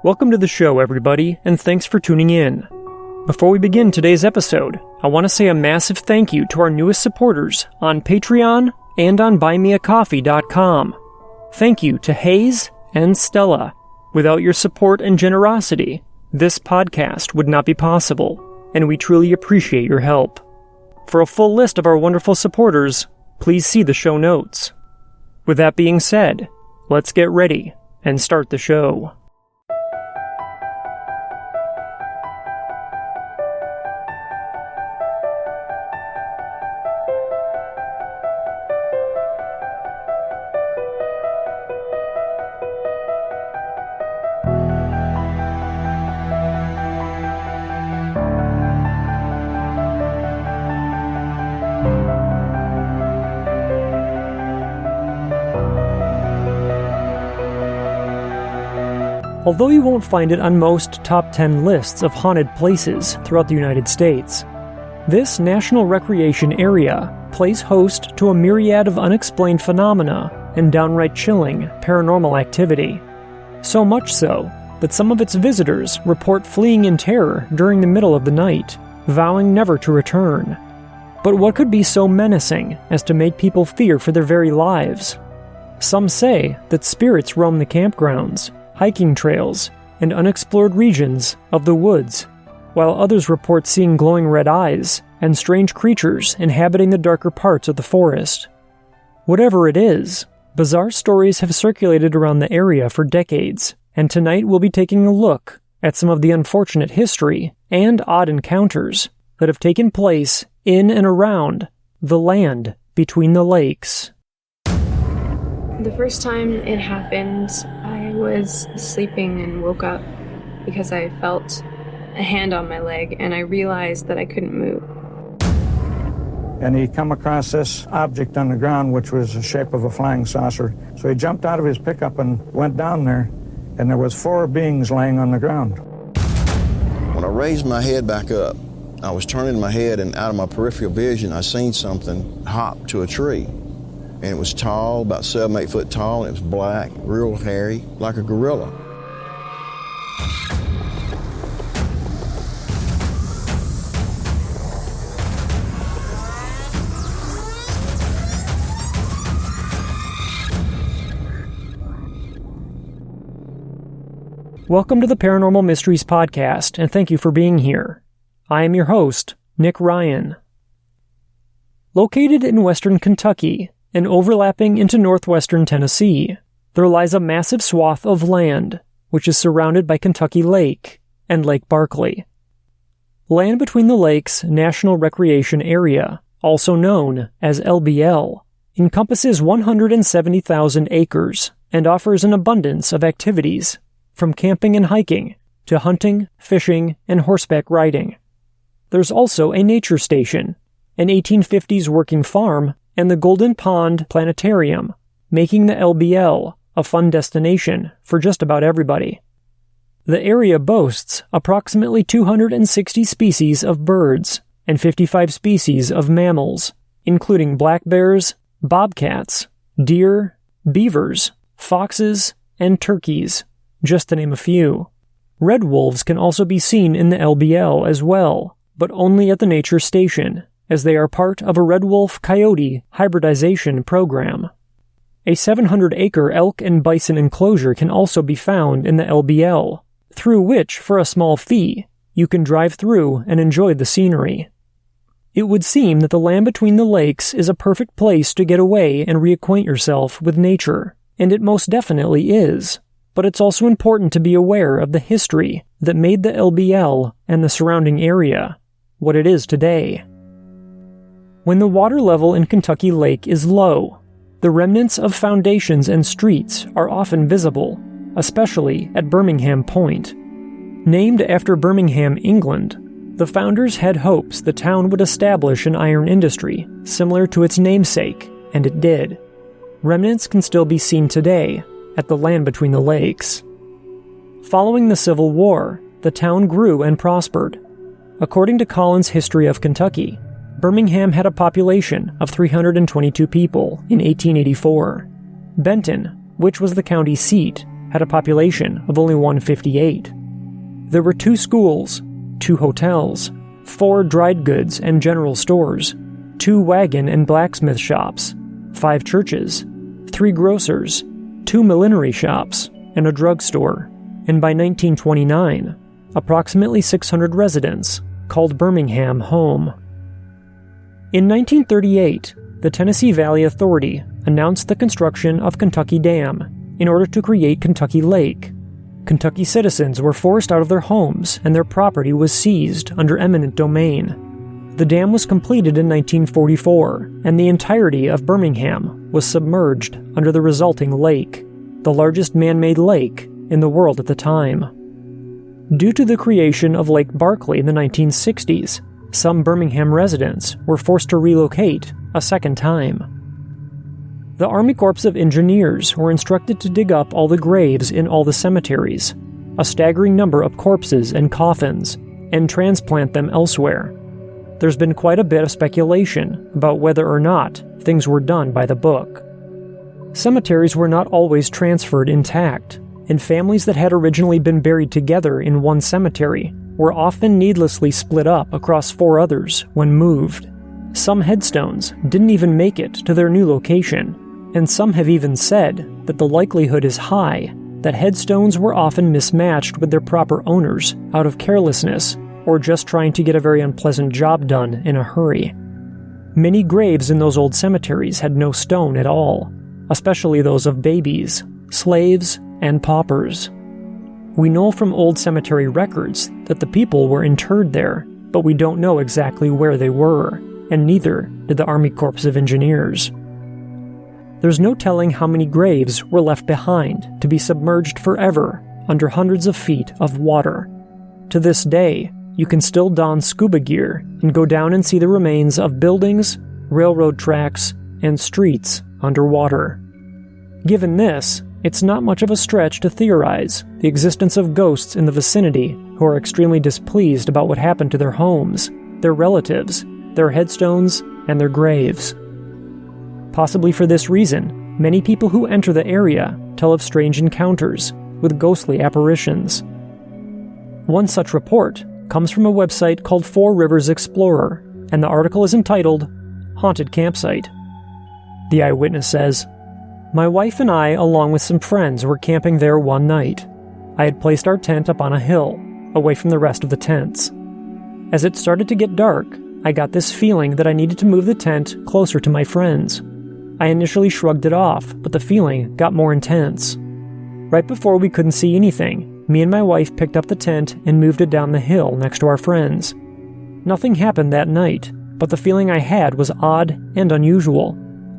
Welcome to the show, everybody, and thanks for tuning in. Before we begin today's episode, I want to say a massive thank you to our newest supporters on Patreon and on buymeacoffee.com. Thank you to Hayes and Stella. Without your support and generosity, this podcast would not be possible, and we truly appreciate your help. For a full list of our wonderful supporters, please see the show notes. With that being said, let's get ready and start the show. Although you won't find it on most top 10 lists of haunted places throughout the United States, this national recreation area plays host to a myriad of unexplained phenomena and downright chilling paranormal activity. So much so that some of its visitors report fleeing in terror during the middle of the night, vowing never to return. But what could be so menacing as to make people fear for their very lives? Some say that spirits roam the campgrounds, hiking trails, and unexplored regions of the woods, while others report seeing glowing red eyes and strange creatures inhabiting the darker parts of the forest. Whatever it is, bizarre stories have circulated around the area for decades, and tonight we'll be taking a look at some of the unfortunate history and odd encounters that have taken place in and around the land between the lakes. The first time it happened, I was sleeping and woke up because I felt a hand on my leg and I realized that I couldn't move. And he come across this object on the ground which was the shape of a flying saucer. So he jumped out of his pickup and went down there, and there was 4 beings laying on the ground. When I raised my head back up, I was turning my head, and out of my peripheral vision I seen something hop to a tree. And it was tall, about 7-8 foot tall, and it was black, real hairy, like a gorilla. Welcome to the Paranormal Mysteries Podcast, and thank you for being here. I am your host, Nick Ryan. Located in western Kentucky, and overlapping into northwestern Tennessee, there lies a massive swath of land, which is surrounded by Kentucky Lake and Lake Barkley. Land Between the Lakes National Recreation Area, also known as LBL, encompasses 170,000 acres and offers an abundance of activities, from camping and hiking to hunting, fishing, and horseback riding. There's also a nature station, an 1850s working farm, and the Golden Pond Planetarium, making the LBL a fun destination for just about everybody. The area boasts approximately 260 species of birds and 55 species of mammals, including black bears, bobcats, deer, beavers, foxes, and turkeys, just to name a few. Red wolves can also be seen in the LBL as well, but only at the nature station, as they are part of a red wolf-coyote hybridization program. A 700-acre elk and bison enclosure can also be found in the LBL, through which, for a small fee, you can drive through and enjoy the scenery. It would seem that the land between the lakes is a perfect place to get away and reacquaint yourself with nature, and it most definitely is, but it's also important to be aware of the history that made the LBL and the surrounding area what it is today. When the water level in Kentucky Lake is low, the remnants of foundations and streets are often visible, especially at Birmingham Point. Named after Birmingham, England, the founders had hopes the town would establish an iron industry similar to its namesake, and it did. Remnants can still be seen today at the land between the lakes. Following the Civil War, the town grew and prospered. According to Collins' History of Kentucky, Birmingham had a population of 322 people in 1884. Benton, which was the county seat, had a population of only 158. There were 2 schools, 2 hotels, 4 dried goods and general stores, 2 wagon and blacksmith shops, 5 churches, 3 grocers, 2 millinery shops, and a drugstore. And by 1929, approximately 600 residents called Birmingham home. In 1938, the Tennessee Valley Authority announced the construction of Kentucky Dam in order to create Kentucky Lake. Kentucky citizens were forced out of their homes and their property was seized under eminent domain. The dam was completed in 1944, and the entirety of Birmingham was submerged under the resulting lake, the largest man-made lake in the world at the time. Due to the creation of Lake Barkley in the 1960s, some Birmingham residents were forced to relocate a second time. The Army Corps of Engineers were instructed to dig up all the graves in all the cemeteries, a staggering number of corpses and coffins, and transplant them elsewhere. There's been quite a bit of speculation about whether or not things were done by the book. Cemeteries were not always transferred intact, and families that had originally been buried together in one cemetery were often needlessly split up across 4 others when moved. Some headstones didn't even make it to their new location, and some have even said that the likelihood is high that headstones were often mismatched with their proper owners out of carelessness or just trying to get a very unpleasant job done in a hurry. Many graves in those old cemeteries had no stone at all, especially those of babies, slaves, and paupers. We know from old cemetery records that the people were interred there, but we don't know exactly where they were, and neither did the Army Corps of Engineers. There's no telling how many graves were left behind to be submerged forever under hundreds of feet of water. To this day, you can still don scuba gear and go down and see the remains of buildings, railroad tracks, and streets underwater. Given this, it's not much of a stretch to theorize the existence of ghosts in the vicinity who are extremely displeased about what happened to their homes, their relatives, their headstones, and their graves. Possibly for this reason, many people who enter the area tell of strange encounters with ghostly apparitions. One such report comes from a website called 4 Rivers Explorer, and the article is entitled, Haunted Campsite. The eyewitness says, "My wife and I, along with some friends, were camping there one night. I had placed our tent up on a hill, away from the rest of the tents. As it started to get dark, I got this feeling that I needed to move the tent closer to my friends. I initially shrugged it off, but the feeling got more intense. Right before we couldn't see anything, me and my wife picked up the tent and moved it down the hill next to our friends. Nothing happened that night, but the feeling I had was odd and unusual.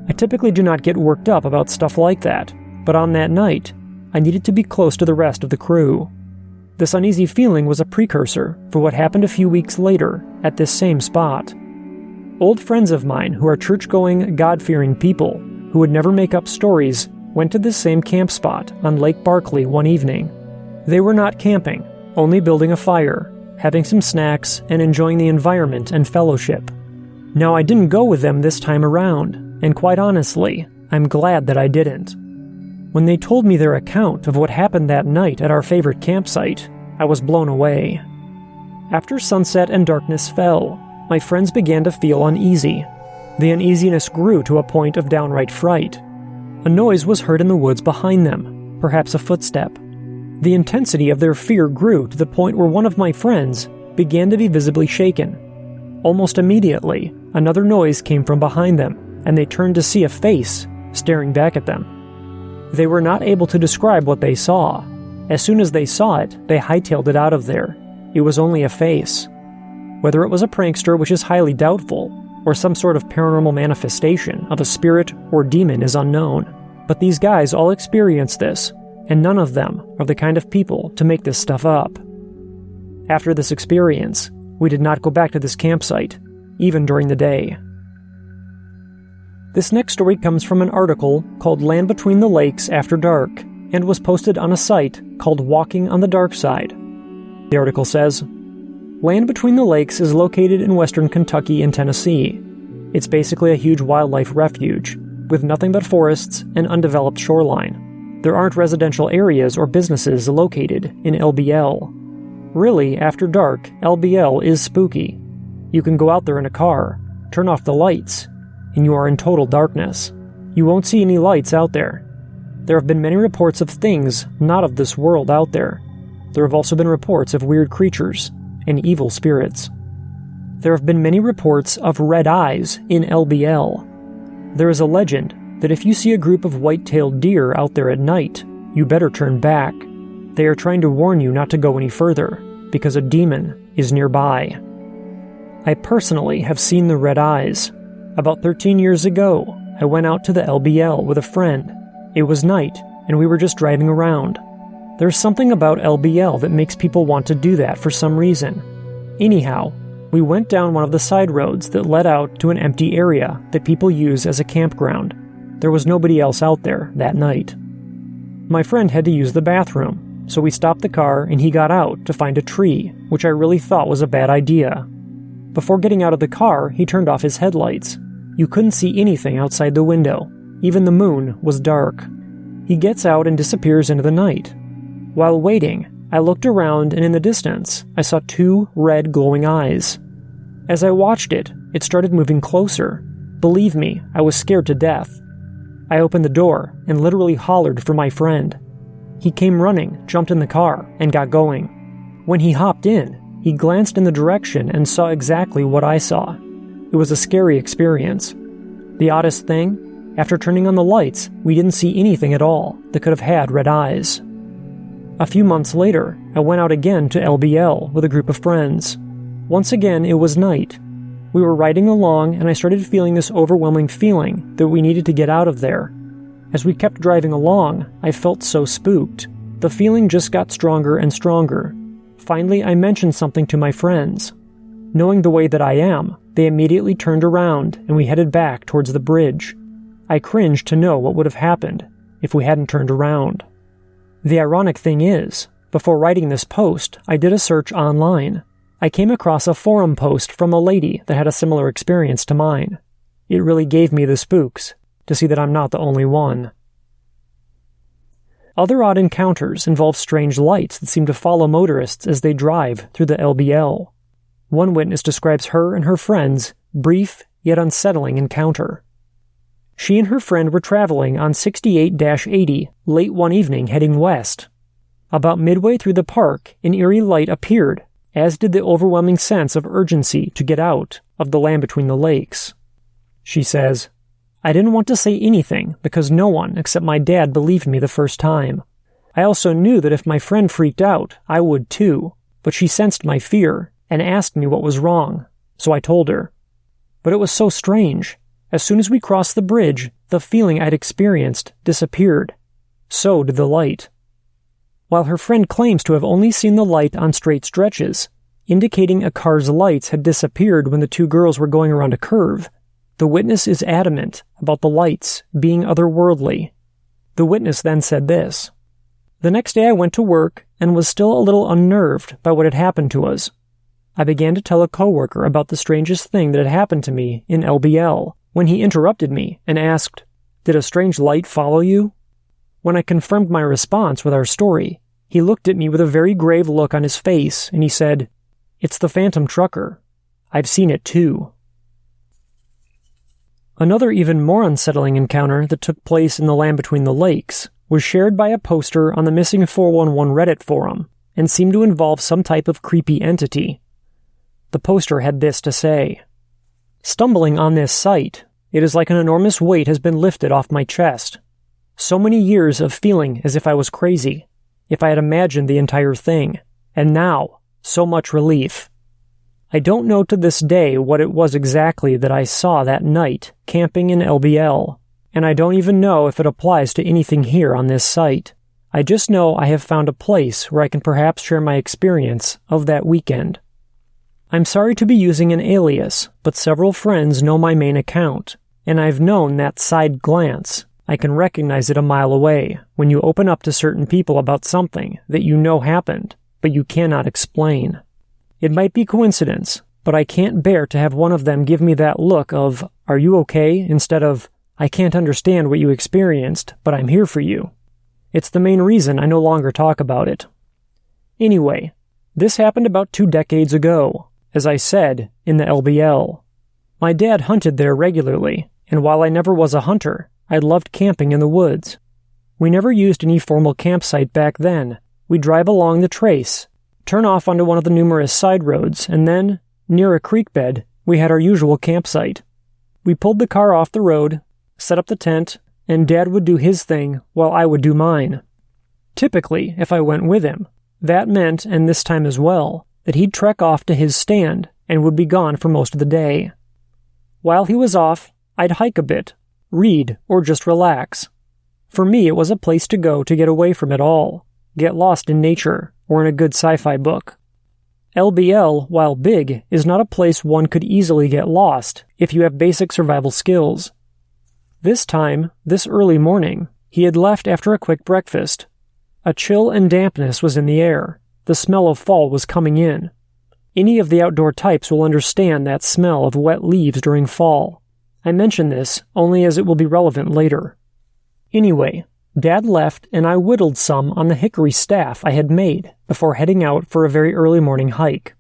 I typically do not get worked up about stuff like that, but on that night, I needed to be close to the rest of the crew. This uneasy feeling was a precursor for what happened a few weeks later at this same spot. Old friends of mine who are church-going, God-fearing people who would never make up stories went to this same camp spot on Lake Barkley one evening. They were not camping, only building a fire, having some snacks, and enjoying the environment and fellowship. Now, I didn't go with them this time around, and quite honestly, I'm glad that I didn't. When they told me their account of what happened that night at our favorite campsite, I was blown away. After sunset and darkness fell, my friends began to feel uneasy. The uneasiness grew to a point of downright fright. A noise was heard in the woods behind them, perhaps a footstep. The intensity of their fear grew to the point where one of my friends began to be visibly shaken. Almost immediately, another noise came from behind them, and they turned to see a face staring back at them. They were not able to describe what they saw. As soon as they saw it, they hightailed it out of there. It was only a face. Whether it was a prankster, which is highly doubtful, or some sort of paranormal manifestation of a spirit or demon is unknown, but these guys all experienced this, and none of them are the kind of people to make this stuff up. After this experience, we did not go back to this campsite, even during the day. This next story comes from an article called Land Between the Lakes After Dark, and was posted on a site called Walking on the Dark Side. The article says, Land Between the Lakes is located in western Kentucky and Tennessee. It's basically a huge wildlife refuge, with nothing but forests and undeveloped shoreline. There aren't residential areas or businesses located in LBL. Really, after dark, LBL is spooky. You can go out there in a car, turn off the lights, and you are in total darkness. You won't see any lights out there. There have been many reports of things not of this world out there. There have also been reports of weird creatures and evil spirits. There have been many reports of red eyes in LBL. There is a legend that if you see a group of white-tailed deer out there at night, you better turn back. They are trying to warn you not to go any further, because a demon is nearby. I personally have seen the red eyes. About 13 years ago, I went out to the LBL with a friend. It was night, and we were just driving around. There's something about LBL that makes people want to do that for some reason. Anyhow, we went down one of the side roads that led out to an empty area that people use as a campground. There was nobody else out there that night. My friend had to use the bathroom, so we stopped the car and he got out to find a tree, which I really thought was a bad idea. Before getting out of the car, he turned off his headlights. You couldn't see anything outside the window. Even the moon was dark. He gets out and disappears into the night. While waiting, I looked around and in the distance, I saw 2 red glowing eyes. As I watched it, it started moving closer. Believe me, I was scared to death. I opened the door and literally hollered for my friend. He came running, jumped in the car, and got going. When he hopped in, he glanced in the direction and saw exactly what I saw. It was a scary experience. The oddest thing, after turning on the lights, we didn't see anything at all that could have had red eyes. A few months later, I went out again to LBL with a group of friends. Once again, it was night. We were riding along and I started feeling this overwhelming feeling that we needed to get out of there. As we kept driving along, I felt so spooked. The feeling just got stronger and stronger. Finally, I mentioned something to my friends. Knowing the way that I am, they immediately turned around and we headed back towards the bridge. I cringed to know what would have happened if we hadn't turned around. The ironic thing is, before writing this post, I did a search online. I came across a forum post from a lady that had a similar experience to mine. It really gave me the spooks to see that I'm not the only one. Other odd encounters involve strange lights that seem to follow motorists as they drive through the LBL. One witness describes her and her friend's brief yet unsettling encounter. She and her friend were traveling on 68-80 late one evening heading west. About midway through the park, an eerie light appeared, as did the overwhelming sense of urgency to get out of the land between the lakes. She says, "I didn't want to say anything because no one except my dad believed me the first time. I also knew that if my friend freaked out, I would too, but she sensed my fear and asked me what was wrong, so I told her. But it was so strange. As soon as we crossed the bridge, the feeling I'd experienced disappeared. So did the light." While her friend claims to have only seen the light on straight stretches, indicating a car's lights had disappeared when the 2 girls were going around a curve, the witness is adamant about the lights being otherworldly. The witness then said this, "The next day I went to work and was still a little unnerved by what had happened to us. I began to tell a coworker about the strangest thing that had happened to me in LBL, when he interrupted me and asked, 'Did a strange light follow you?' When I confirmed my response with our story, he looked at me with a very grave look on his face and he said, 'It's the phantom trucker. I've seen it too.'" Another even more unsettling encounter that took place in the land between the lakes was shared by a poster on the Missing 411 Reddit forum and seemed to involve some type of creepy entity. The poster had this to say, "Stumbling on this site, it is like an enormous weight has been lifted off my chest. So many years of feeling as if I was crazy, if I had imagined the entire thing, and now, so much relief. I don't know to this day what it was exactly that I saw that night camping in LBL, and I don't even know if it applies to anything here on this site. I just know I have found a place where I can perhaps share my experience of that weekend. I'm sorry to be using an alias, but several friends know my main account, and I've known that side glance. I can recognize it a mile away when you open up to certain people about something that you know happened, but you cannot explain. It might be coincidence, but I can't bear to have one of them give me that look of, 'Are you okay?' instead of, 'I can't understand what you experienced, but I'm here for you.' It's the main reason I no longer talk about it. Anyway, this happened about 2 decades ago, as I said, in the LBL. My dad hunted there regularly, and while I never was a hunter, I loved camping in the woods. We never used any formal campsite back then. We'd drive along the trace, turn off onto one of the numerous side roads, and then, near a creek bed, we had our usual campsite. We pulled the car off the road, set up the tent, and Dad would do his thing while I would do mine. Typically, if I went with him, that meant, and this time as well, that he'd trek off to his stand and would be gone for most of the day. While he was off, I'd hike a bit, read, or just relax. For me, it was a place to go to get away from it all, get lost in nature, or in a good sci-fi book. LBL, while big, is not a place one could easily get lost if you have basic survival skills. This time, this early morning, he had left after a quick breakfast. A chill and dampness was in the air. The smell of fall was coming in. Any of the outdoor types will understand that smell of wet leaves during fall. I mention this only as it will be relevant later. Anyway, Dad left and I whittled some on the hickory staff I had made before heading out for a very early morning hike.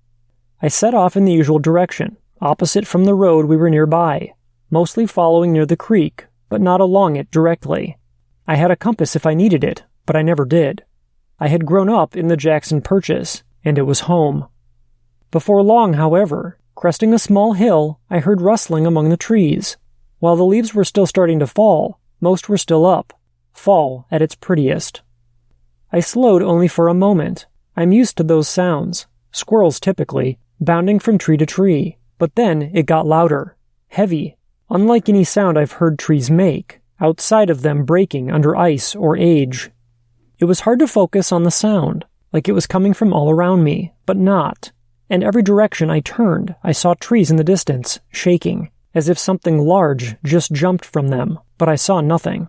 I set off in the usual direction, opposite from the road we were nearby, mostly following near the creek, but not along it directly. I had a compass if I needed it, but I never did. I had grown up in the Jackson Purchase, and it was home. Before long, however, cresting a small hill, I heard rustling among the trees. While the leaves were still starting to fall, most were still up. Fall at its prettiest. I slowed only for a moment. I'm used to those sounds, squirrels typically, bounding from tree to tree, but then it got louder, heavy, unlike any sound I've heard trees make, outside of them breaking under ice or age. It was hard to focus on the sound, like it was coming from all around me, but not, and every direction I turned, I saw trees in the distance, shaking, as if something large just jumped from them, but I saw nothing.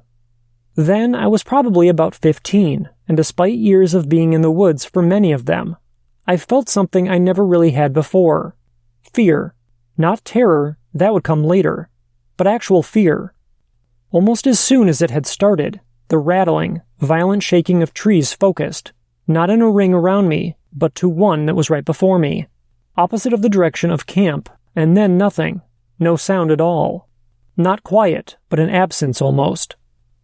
Then I was probably about 15, and despite years of being in the woods for many of them, I felt something I never really had before. Fear. Not terror, that would come later, but actual fear. Almost as soon as it had started, the rattling, violent shaking of trees focused, not in a ring around me, but to one that was right before me, opposite of the direction of camp, and then nothing, no sound at all. Not quiet, but an absence almost.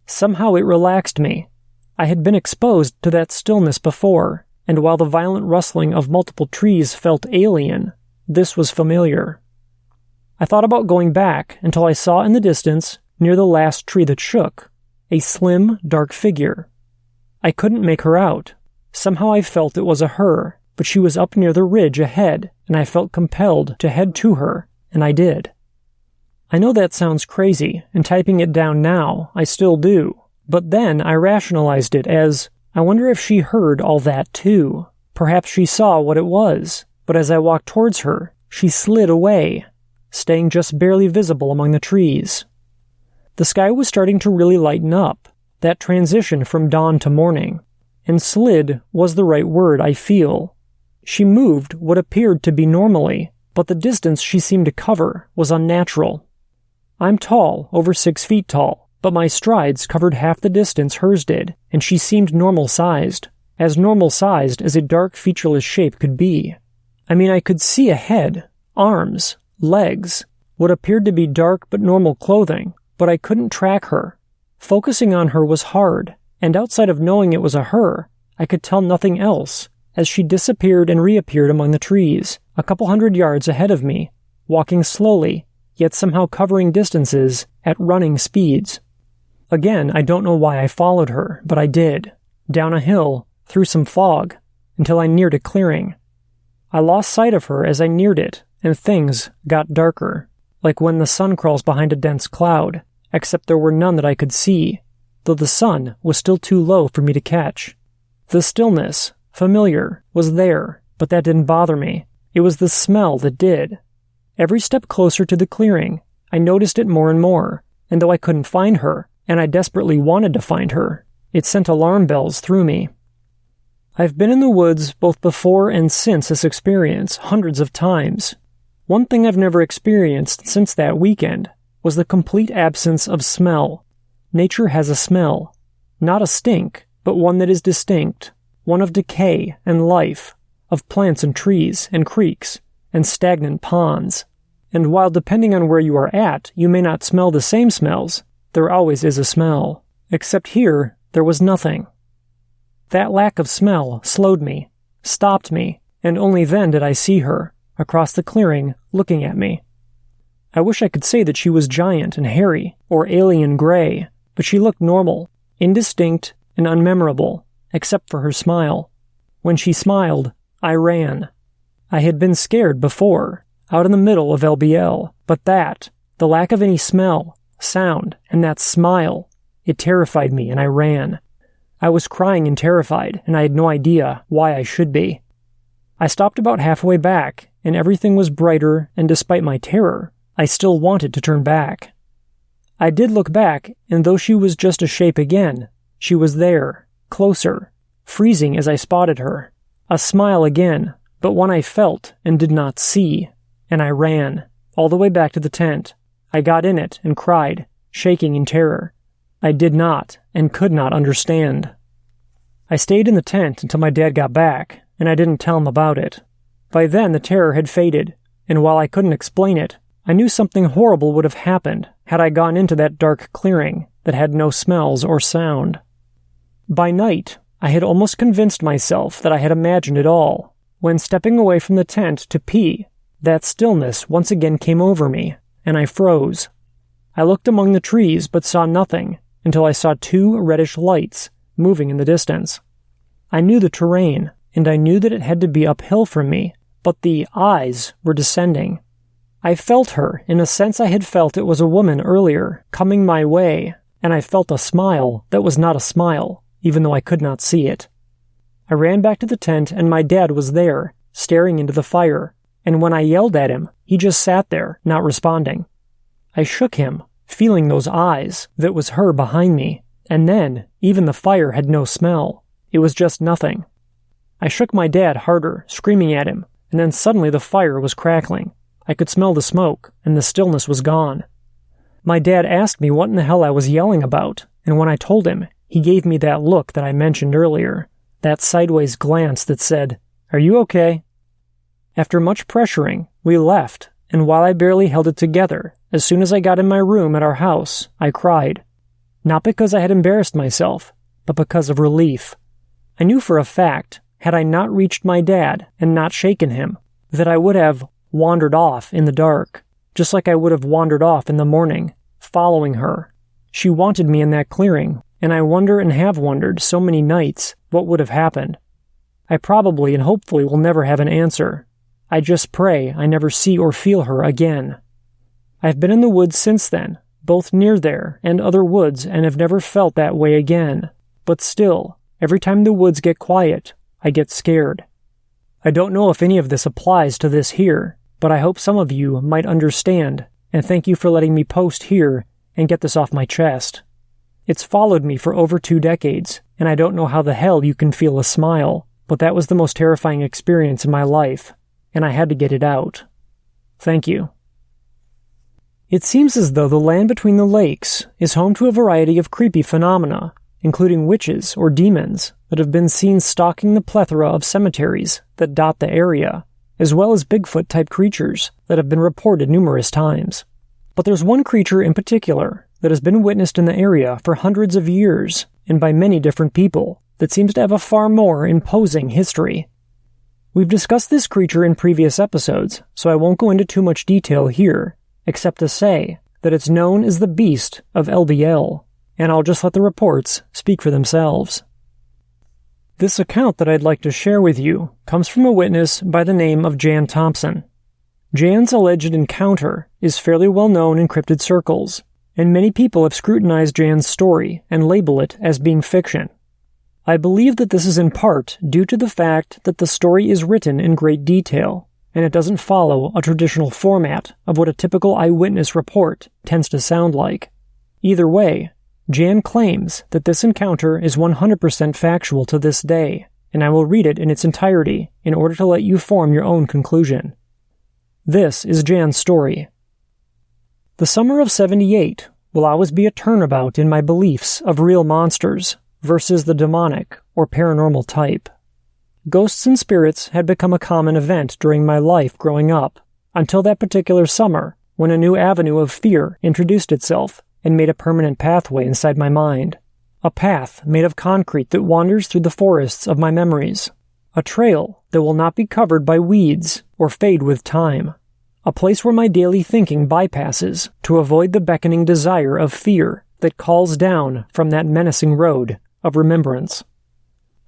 Somehow it relaxed me. I had been exposed to that stillness before, and while the violent rustling of multiple trees felt alien, this was familiar. I thought about going back until I saw in the distance, near the last tree that shook, a slim, dark figure. I couldn't make her out. Somehow I felt it was a her, but she was up near the ridge ahead, and I felt compelled to head to her, and I did. I know that sounds crazy, and typing it down now, I still do, but then I rationalized it as, I wonder if she heard all that too. Perhaps she saw what it was, but as I walked towards her, she slid away, staying just barely visible among the trees. The sky was starting to really lighten up, that transition from dawn to morning, and slid was the right word, I feel. She moved what appeared to be normally, but the distance she seemed to cover was unnatural. I'm tall, over 6 feet tall, but my strides covered half the distance hers did, and she seemed normal-sized, as normal-sized as a dark, featureless shape could be. I mean, I could see a head, arms, legs, what appeared to be dark but normal clothing, but I couldn't track her. Focusing on her was hard, and outside of knowing it was a her, I could tell nothing else, as she disappeared and reappeared among the trees, a couple 100 yards ahead of me, walking slowly, yet somehow covering distances at running speeds. Again, I don't know why I followed her, but I did, down a hill, through some fog, until I neared a clearing. I lost sight of her as I neared it, and things got darker, like when the sun crawls behind a dense cloud, except there were none that I could see, though the sun was still too low for me to catch. The stillness, familiar, was there, but that didn't bother me. It was the smell that did. Every step closer to the clearing, I noticed it more and more, and though I couldn't find her, and I desperately wanted to find her, it sent alarm bells through me. I've been in the woods both before and since this experience hundreds of times. One thing I've never experienced since that weekend was the complete absence of smell. Nature has a smell. Not a stink, but one that is distinct, one of decay and life, of plants and trees and creeks and stagnant ponds. And while depending on where you are at, you may not smell the same smells, there always is a smell. Except here, there was nothing. That lack of smell slowed me, stopped me, and only then did I see her, across the clearing, looking at me. I wish I could say that she was giant and hairy, or alien gray, but she looked normal, indistinct, and unmemorable, except for her smile. When she smiled, I ran. I had been scared before, out in the middle of LBL, but that, the lack of any smell, sound, and that smile, it terrified me and I ran. I was crying and terrified, and I had no idea why I should be. I stopped about halfway back, and everything was brighter, and despite my terror, I still wanted to turn back. I did look back, and though she was just a shape again, she was there, closer, freezing as I spotted her. A smile again, but one I felt and did not see, and I ran, all the way back to the tent. I got in it and cried, shaking in terror. I did not and could not understand. I stayed in the tent until my dad got back, and I didn't tell him about it. By then the terror had faded, and while I couldn't explain it, I knew something horrible would have happened had I gone into that dark clearing that had no smells or sound. By night, I had almost convinced myself that I had imagined it all. When stepping away from the tent to pee, that stillness once again came over me, and I froze. I looked among the trees but saw nothing until I saw 2 reddish lights moving in the distance. I knew the terrain, and I knew that it had to be uphill from me, but the eyes were descending. I felt her in a sense I had felt it was a woman earlier, coming my way, and I felt a smile that was not a smile, even though I could not see it. I ran back to the tent, and my dad was there, staring into the fire, and when I yelled at him, he just sat there, not responding. I shook him, feeling those eyes, that was her behind me, and then, even the fire had no smell. It was just nothing. I shook my dad harder, screaming at him, and then suddenly the fire was crackling. I could smell the smoke, and the stillness was gone. My dad asked me what in the hell I was yelling about, and when I told him, he gave me that look that I mentioned earlier, that sideways glance that said, "Are you okay?" After much pressuring, we left, and while I barely held it together, as soon as I got in my room at our house, I cried. Not because I had embarrassed myself, but because of relief. I knew for a fact, had I not reached my dad and not shaken him, that I would have wandered off in the dark, just like I would have wandered off in the morning, following her. She wanted me in that clearing, and I wonder and have wondered so many nights what would have happened. I probably and hopefully will never have an answer. I just pray I never see or feel her again. I've been in the woods since then, both near there and other woods, and have never felt that way again. But still, every time the woods get quiet, I get scared. I don't know if any of this applies to this here, but I hope some of you might understand, and thank you for letting me post here and get this off my chest. It's followed me for over 2 decades, and I don't know how the hell you can feel a smile, but that was the most terrifying experience in my life, and I had to get it out. Thank you. It seems as though the land between the lakes is home to a variety of creepy phenomena, including witches or demons that have been seen stalking the plethora of cemeteries that dot the area, as well as Bigfoot-type creatures that have been reported numerous times. But there's one creature in particular that has been witnessed in the area for hundreds of years and by many different people that seems to have a far more imposing history. We've discussed this creature in previous episodes, so I won't go into too much detail here, except to say that it's known as the Beast of LBL, and I'll just let the reports speak for themselves. This account that I'd like to share with you comes from a witness by the name of Jan Thompson. Jan's alleged encounter is fairly well known in cryptid circles, and many people have scrutinized Jan's story and label it as being fiction. I believe that this is in part due to the fact that the story is written in great detail, and it doesn't follow a traditional format of what a typical eyewitness report tends to sound like. Either way, Jan claims that this encounter is 100% factual to this day, and I will read it in its entirety in order to let you form your own conclusion. This is Jan's story. The summer of '78 will always be a turnabout in my beliefs of real monsters, versus the demonic or paranormal type. Ghosts and spirits had become a common event during my life growing up, until that particular summer when a new avenue of fear introduced itself and made a permanent pathway inside my mind. A path made of concrete that wanders through the forests of my memories. A trail that will not be covered by weeds or fade with time. A place where my daily thinking bypasses to avoid the beckoning desire of fear that calls down from that menacing road of remembrance.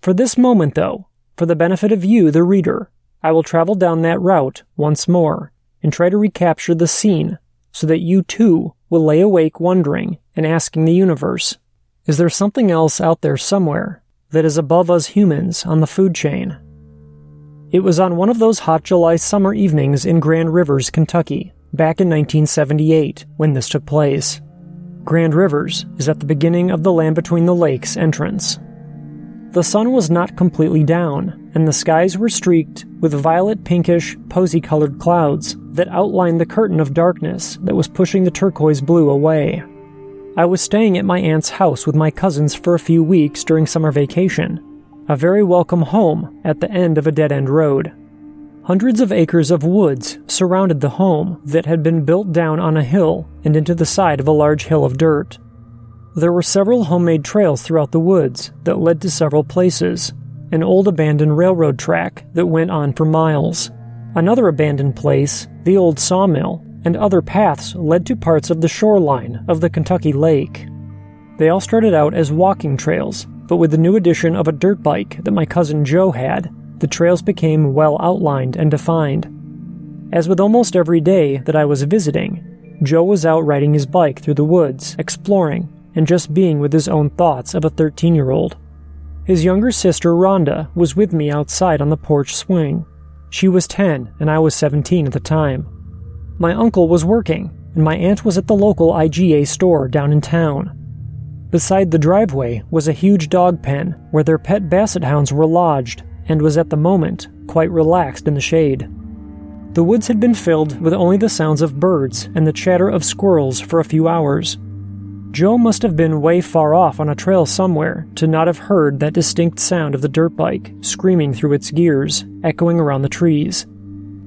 For this moment, though, for the benefit of you, the reader, I will travel down that route once more and try to recapture the scene so that you too will lay awake wondering and asking the universe, is there something else out there somewhere that is above us humans on the food chain? It was on one of those hot July summer evenings in Grand Rivers, Kentucky, back in 1978, when this took place. Grand Rivers is at the beginning of the Land Between the Lakes entrance. The sun was not completely down, and the skies were streaked with violet-pinkish, posy-colored clouds that outlined the curtain of darkness that was pushing the turquoise blue away. I was staying at my aunt's house with my cousins for a few weeks during summer vacation, a very welcome home at the end of a dead-end road. Hundreds of acres of woods surrounded the home that had been built down on a hill and into the side of a large hill of dirt. There were several homemade trails throughout the woods that led to several places, an old abandoned railroad track that went on for miles, another abandoned place, the old sawmill, and other paths led to parts of the shoreline of the Kentucky Lake. They all started out as walking trails, but with the new addition of a dirt bike that my cousin Joe had, the trails became well outlined and defined. As with almost every day that I was visiting, Joe was out riding his bike through the woods, exploring, and just being with his own thoughts of a 13-year-old. His younger sister, Rhonda, was with me outside on the porch swing. She was 10, and I was 17 at the time. My uncle was working, and my aunt was at the local IGA store down in town. Beside the driveway was a huge dog pen where their pet basset hounds were lodged, and was at the moment quite relaxed in the shade. The woods had been filled with only the sounds of birds and the chatter of squirrels for a few hours. Joe must have been way far off on a trail somewhere to not have heard that distinct sound of the dirt bike screaming through its gears, echoing around the trees.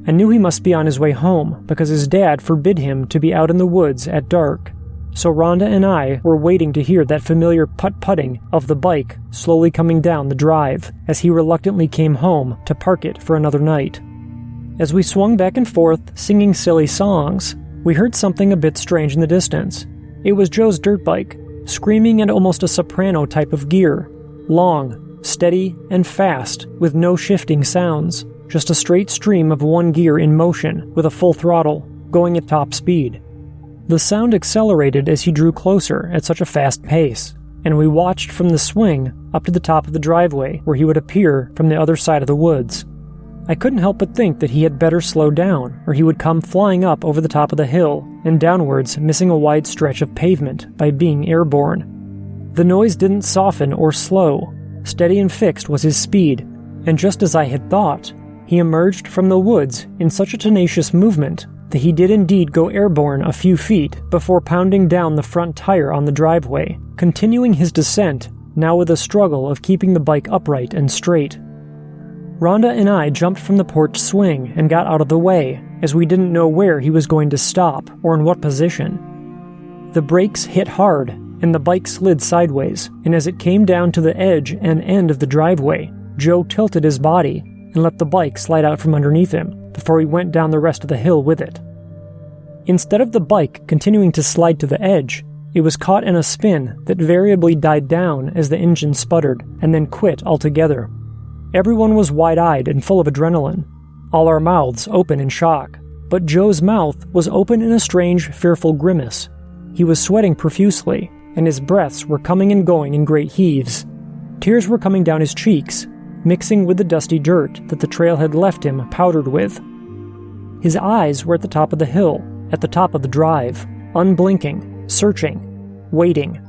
I knew he must be on his way home because his dad forbid him to be out in the woods at dark. So Rhonda and I were waiting to hear that familiar putt-putting of the bike slowly coming down the drive as he reluctantly came home to park it for another night. As we swung back and forth, singing silly songs, we heard something a bit strange in the distance. It was Joe's dirt bike, screaming at almost a soprano type of gear, long, steady, and fast, with no shifting sounds, just a straight stream of one gear in motion with a full throttle, going at top speed. The sound accelerated as he drew closer at such a fast pace, and we watched from the swing up to the top of the driveway where he would appear from the other side of the woods. I couldn't help but think that he had better slow down, or he would come flying up over the top of the hill and downwards, missing a wide stretch of pavement by being airborne. The noise didn't soften or slow. Steady and fixed was his speed, and just as I had thought, he emerged from the woods in such a tenacious movement that he did indeed go airborne a few feet before pounding down the front tire on the driveway, continuing his descent, now with a struggle of keeping the bike upright and straight. Rhonda and I jumped from the porch swing and got out of the way, as we didn't know where he was going to stop or in what position. The brakes hit hard, and the bike slid sideways, and as it came down to the edge and end of the driveway, Joe tilted his body and let the bike slide out from underneath him before he went down the rest of the hill with it. Instead of the bike continuing to slide to the edge, it was caught in a spin that variably died down as the engine sputtered and then quit altogether. Everyone was wide-eyed and full of adrenaline, all our mouths open in shock, but Joe's mouth was open in a strange, fearful grimace. He was sweating profusely, and his breaths were coming and going in great heaves. Tears were coming down his cheeks, mixing with the dusty dirt that the trail had left him powdered with. His eyes were at the top of the hill, at the top of the drive, unblinking, searching, waiting.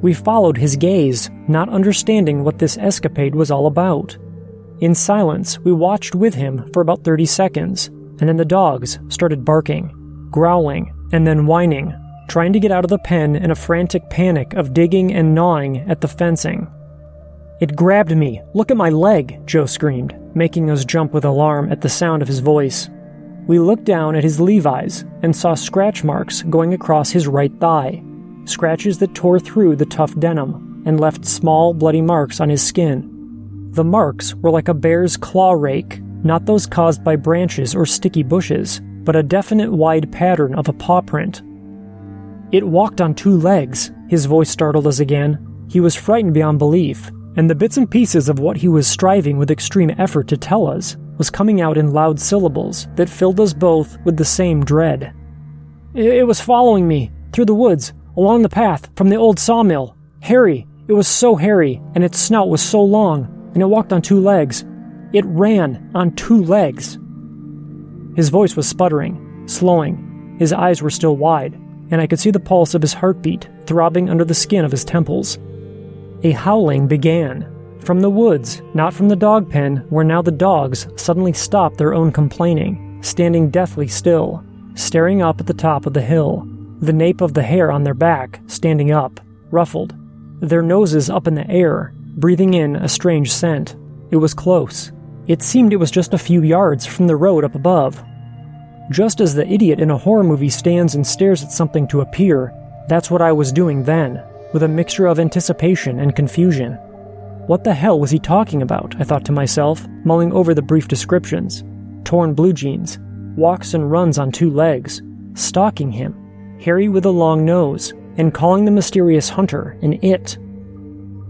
We followed his gaze, not understanding what this escapade was all about. In silence, we watched with him for about 30 seconds, and then the dogs started barking, growling, and then whining, trying to get out of the pen in a frantic panic of digging and gnawing at the fencing. "It grabbed me! Look at my leg!" Joe screamed, making us jump with alarm at the sound of his voice. We looked down at his Levi's and saw scratch marks going across his right thigh, scratches that tore through the tough denim and left small, bloody marks on his skin. The marks were like a bear's claw rake, not those caused by branches or sticky bushes, but a definite wide pattern of a paw print. "It walked on 2 legs," his voice startled us again. He was frightened beyond belief, and the bits and pieces of what he was striving with extreme effort to tell us was coming out in loud syllables that filled us both with the same dread. It was following me, through the woods, along the path, from the old sawmill. Hairy, it was so hairy, and its snout was so long, and it walked on 2 legs. It ran on 2 legs. His voice was sputtering, slowing. His eyes were still wide, and I could see the pulse of his heartbeat throbbing under the skin of his temples. A howling began. From the woods, not from the dog pen, where now the dogs suddenly stopped their own complaining, standing deathly still, staring up at the top of the hill, the nape of the hair on their back standing up, ruffled, their noses up in the air, breathing in a strange scent. It was close. It seemed it was just a few yards from the road up above. Just as the idiot in a horror movie stands and stares at something to appear, that's what I was doing then, with a mixture of anticipation and confusion. What the hell was he talking about, I thought to myself, mulling over the brief descriptions. Torn blue jeans, walks and runs on 2 legs, stalking him, hairy with a long nose, and calling the mysterious hunter an it.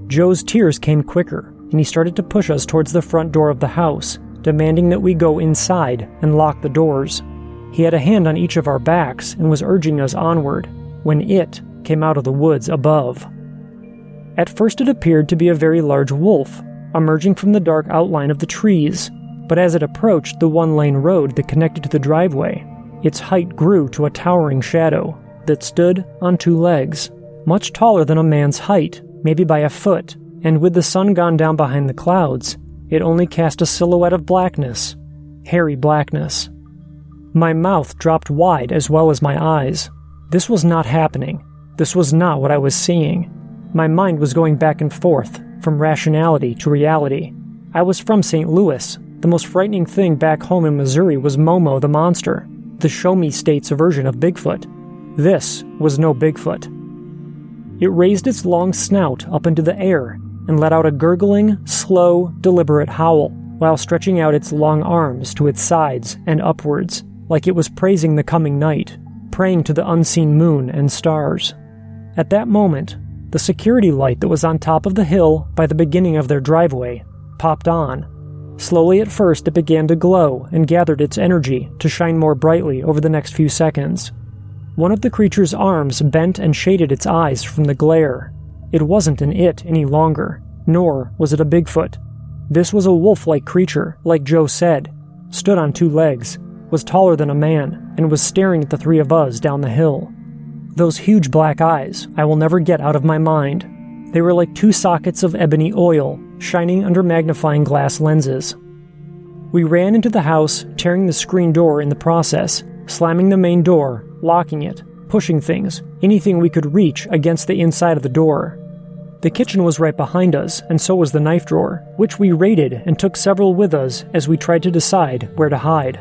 Joe's tears came quicker, and he started to push us towards the front door of the house, demanding that we go inside and lock the doors. He had a hand on each of our backs and was urging us onward, when it came out of the woods above. At first it appeared to be a very large wolf, emerging from the dark outline of the trees, but as it approached the 1-lane road that connected to the driveway, its height grew to a towering shadow that stood on 2 legs, much taller than a man's height, maybe by a foot, and with the sun gone down behind the clouds, it only cast a silhouette of blackness, hairy blackness. My mouth dropped wide as well as my eyes. This was not happening. This was not what I was seeing. My mind was going back and forth, from rationality to reality. I was from St. Louis. The most frightening thing back home in Missouri was Momo the monster, the show-me state's version of Bigfoot. This was no Bigfoot. It raised its long snout up into the air and let out a gurgling, slow, deliberate howl, while stretching out its long arms to its sides and upwards, like it was praising the coming night, praying to the unseen moon and stars. At that moment, the security light that was on top of the hill by the beginning of their driveway popped on. Slowly at first it began to glow and gathered its energy to shine more brightly over the next few seconds. One of the creature's arms bent and shaded its eyes from the glare. It wasn't an it any longer, nor was it a Bigfoot. This was a wolf-like creature, like Joe said, stood on 2 legs, was taller than a man, and was staring at the 3 of us down the hill. Those huge black eyes I will never get out of my mind. They were like 2 sockets of ebony oil, shining under magnifying glass lenses. We ran into the house, tearing the screen door in the process, slamming the main door, locking it, pushing things, anything we could reach against the inside of the door. The kitchen was right behind us, and so was the knife drawer, which we raided and took several with us as we tried to decide where to hide.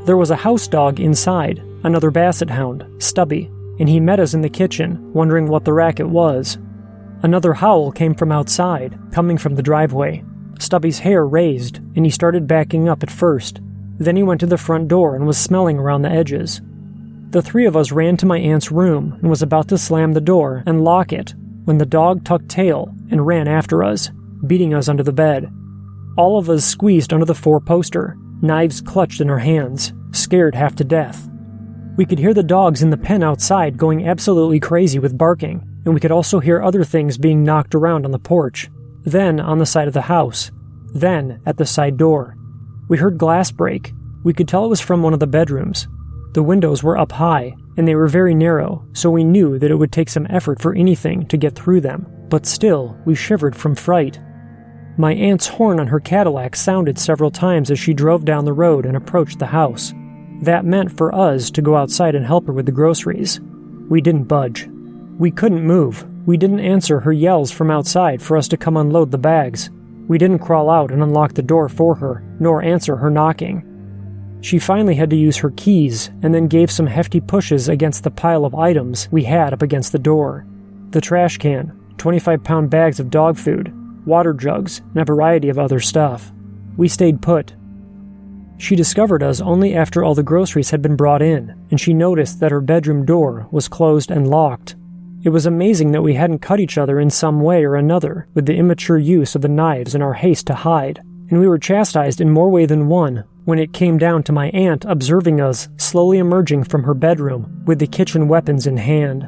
There was a house dog inside, another basset hound, Stubby, and he met us in the kitchen, wondering what the racket was. Another howl came from outside, coming from the driveway. Stubby's hair raised, and he started backing up at first. Then he went to the front door and was smelling around the edges. The 3 of us ran to my aunt's room and was about to slam the door and lock it when the dog tucked tail and ran after us, beating us under the bed. All of us squeezed under the 4-poster, knives clutched in our hands, scared half to death. We could hear the dogs in the pen outside going absolutely crazy with barking, and we could also hear other things being knocked around on the porch, then on the side of the house, then at the side door. We heard glass break. We could tell it was from one of the bedrooms. The windows were up high, and they were very narrow, so we knew that it would take some effort for anything to get through them, but still, we shivered from fright. My aunt's horn on her Cadillac sounded several times as she drove down the road and approached the house. That meant for us to go outside and help her with the groceries. We didn't budge. We couldn't move. We didn't answer her yells from outside for us to come unload the bags. We didn't crawl out and unlock the door for her, nor answer her knocking. She finally had to use her keys, and then gave some hefty pushes against the pile of items we had up against the door. The trash can, 25-pound bags of dog food, water jugs, and a variety of other stuff. We stayed put. She discovered us only after all the groceries had been brought in, and she noticed that her bedroom door was closed and locked. It was amazing that we hadn't cut each other in some way or another with the immature use of the knives in our haste to hide, and we were chastised in more way than one when it came down to my aunt observing us slowly emerging from her bedroom with the kitchen weapons in hand.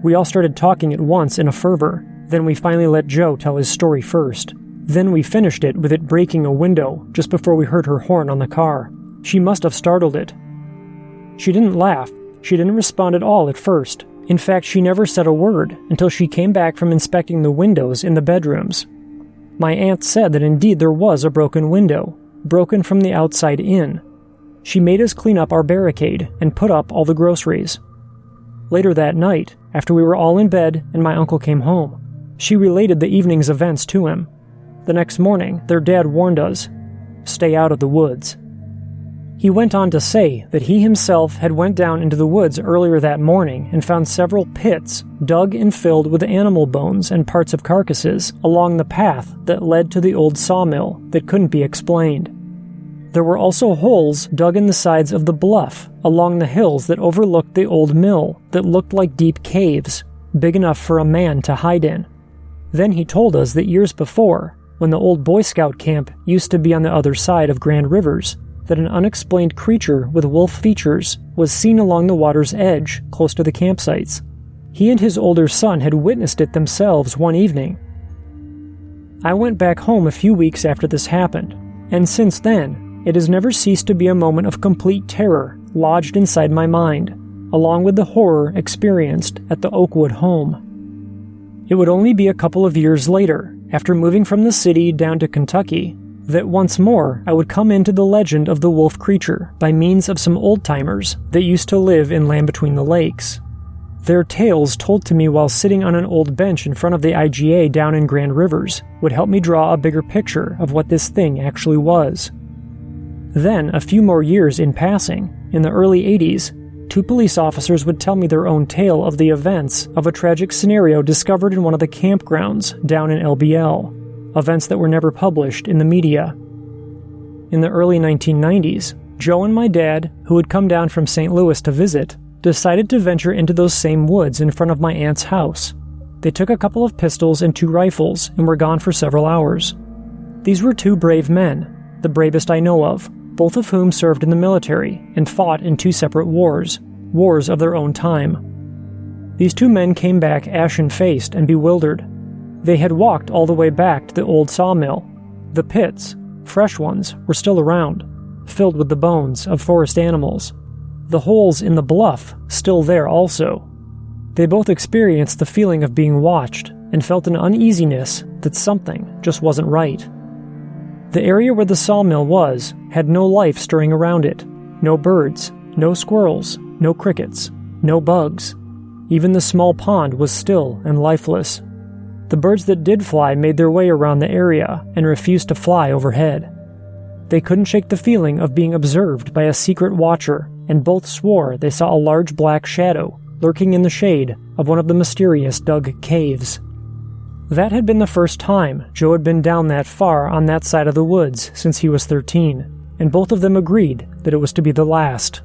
We all started talking at once in a fervor. Then we finally let Joe tell his story first. Then we finished it with it breaking a window just before we heard her horn on the car. She must have startled it. She didn't laugh. She didn't respond at all at first. In fact, she never said a word until she came back from inspecting the windows in the bedrooms. My aunt said that indeed there was a broken window, broken from the outside in. She made us clean up our barricade and put up all the groceries. Later that night, after we were all in bed and my uncle came home, she related the evening's events to him. The next morning, their dad warned us, "Stay out of the woods." He went on to say that he himself had went down into the woods earlier that morning and found several pits dug and filled with animal bones and parts of carcasses along the path that led to the old sawmill that couldn't be explained. There were also holes dug in the sides of the bluff along the hills that overlooked the old mill that looked like deep caves, big enough for a man to hide in. Then he told us that years before, when the old Boy Scout camp used to be on the other side of Grand Rivers, that an unexplained creature with wolf features was seen along the water's edge close to the campsites. He and his older son had witnessed it themselves one evening. I went back home a few weeks after this happened, and since then, it has never ceased to be a moment of complete terror lodged inside my mind, along with the horror experienced at the Oakwood home. It would only be a couple of years later, after moving from the city down to Kentucky, that once more I would come into the legend of the wolf creature by means of some old-timers that used to live in Land Between the Lakes. Their tales told to me while sitting on an old bench in front of the IGA down in Grand Rivers would help me draw a bigger picture of what this thing actually was. Then, a few more years in passing, in the early 80s, 2 police officers would tell me their own tale of the events of a tragic scenario discovered in one of the campgrounds down in LBL, events that were never published in the media. In the early 1990s, Joe and my dad, who had come down from St. Louis to visit, decided to venture into those same woods in front of my aunt's house. They took a couple of pistols and 2 rifles and were gone for several hours. These were 2 brave men, the bravest I know of, both of whom served in the military and fought in 2 separate wars of their own time. These 2 men came back ashen-faced and bewildered. They had walked all the way back to the old sawmill. The pits, fresh ones, were still around, filled with the bones of forest animals. The holes in the bluff still there also. They both experienced the feeling of being watched and felt an uneasiness that something just wasn't right. The area where the sawmill was had no life stirring around it. No birds, no squirrels, no crickets, no bugs. Even the small pond was still and lifeless. The birds that did fly made their way around the area and refused to fly overhead. They couldn't shake the feeling of being observed by a secret watcher, and both swore they saw a large black shadow lurking in the shade of one of the mysterious dug caves. That had been the first time Joe had been down that far on that side of the woods since he was 13, and both of them agreed that it was to be the last.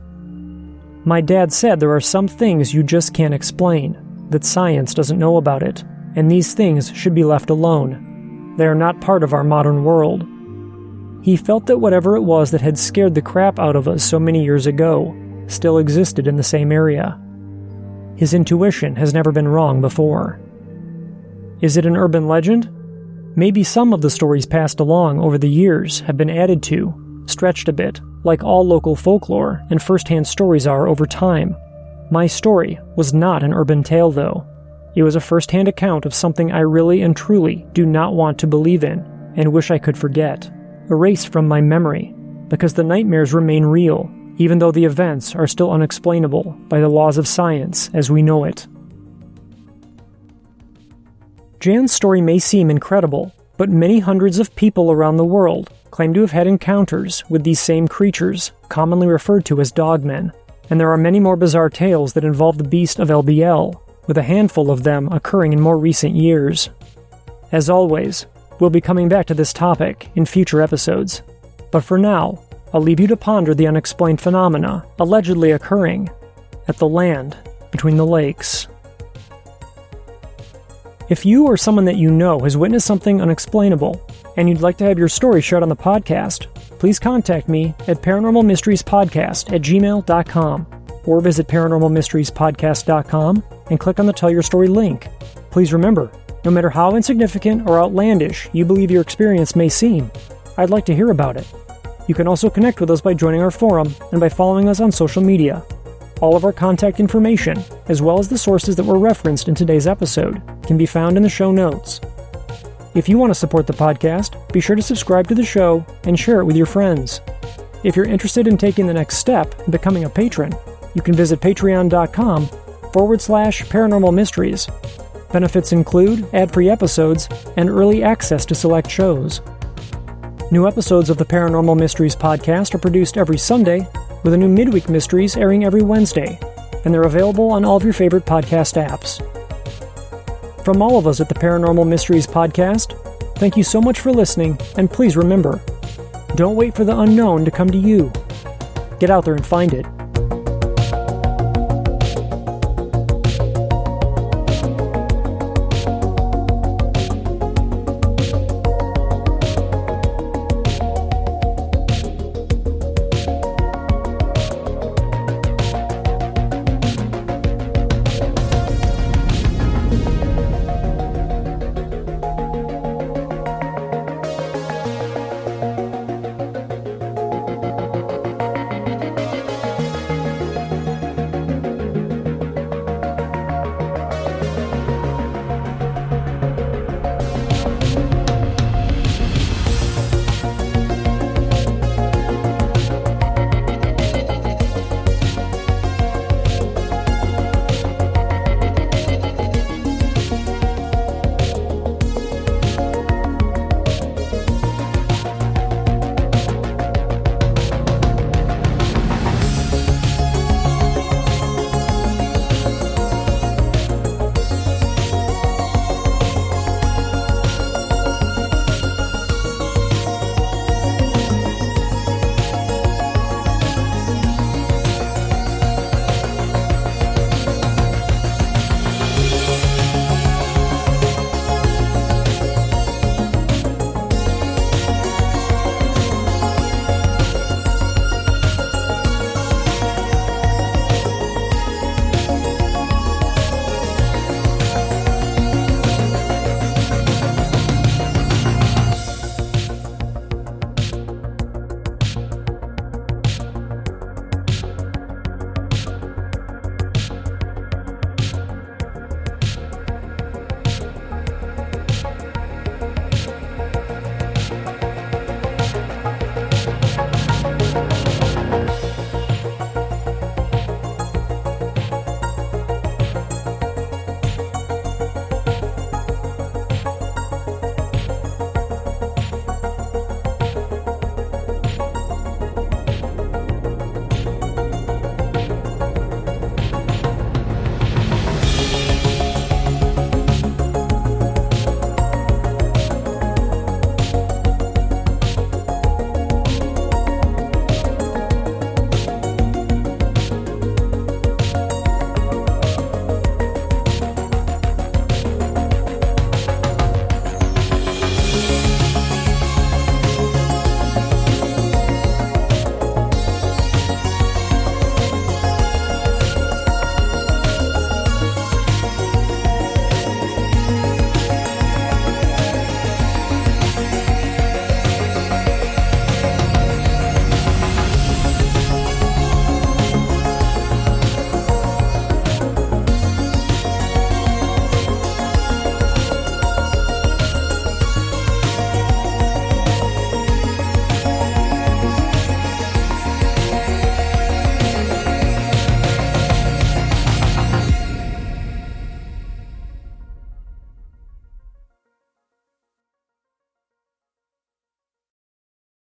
My dad said there are some things you just can't explain, that science doesn't know about it, and these things should be left alone. They are not part of our modern world. He felt that whatever it was that had scared the crap out of us so many years ago still existed in the same area. His intuition has never been wrong before. Is it an urban legend? Maybe some of the stories passed along over the years have been added to, stretched a bit, like all local folklore and first-hand stories are over time. My story was not an urban tale, though. It was a first-hand account of something I really and truly do not want to believe in and wish I could forget, erase from my memory, because the nightmares remain real, even though the events are still unexplainable by the laws of science as we know it. Jan's story may seem incredible, but many hundreds of people around the world claim to have had encounters with these same creatures, commonly referred to as dogmen, and there are many more bizarre tales that involve the beast of LBL, with a handful of them occurring in more recent years. As always, we'll be coming back to this topic in future episodes, but for now, I'll leave you to ponder the unexplained phenomena allegedly occurring at the land between the lakes. If you or someone that you know has witnessed something unexplainable, and you'd like to have your story shared on the podcast, please contact me at paranormalmysteriespodcast@gmail.com or visit paranormalmysteriespodcast.com and click on the Tell Your Story link. Please remember, no matter how insignificant or outlandish you believe your experience may seem, I'd like to hear about it. You can also connect with us by joining our forum and by following us on social media. All of our contact information, as well as the sources that were referenced in today's episode, can be found in the show notes. If you want to support the podcast, be sure to subscribe to the show and share it with your friends. If you're interested in taking the next step and becoming a patron, you can visit patreon.com/paranormal mysteries. Benefits include ad-free episodes and early access to select shows. New episodes of the Paranormal Mysteries podcast are produced every Sunday, with a new midweek mysteries airing every Wednesday, and they're available on all of your favorite podcast apps. From all of us at the Paranormal Mysteries podcast, thank you so much for listening, and please remember, don't wait for the unknown to come to you. Get out there and find it.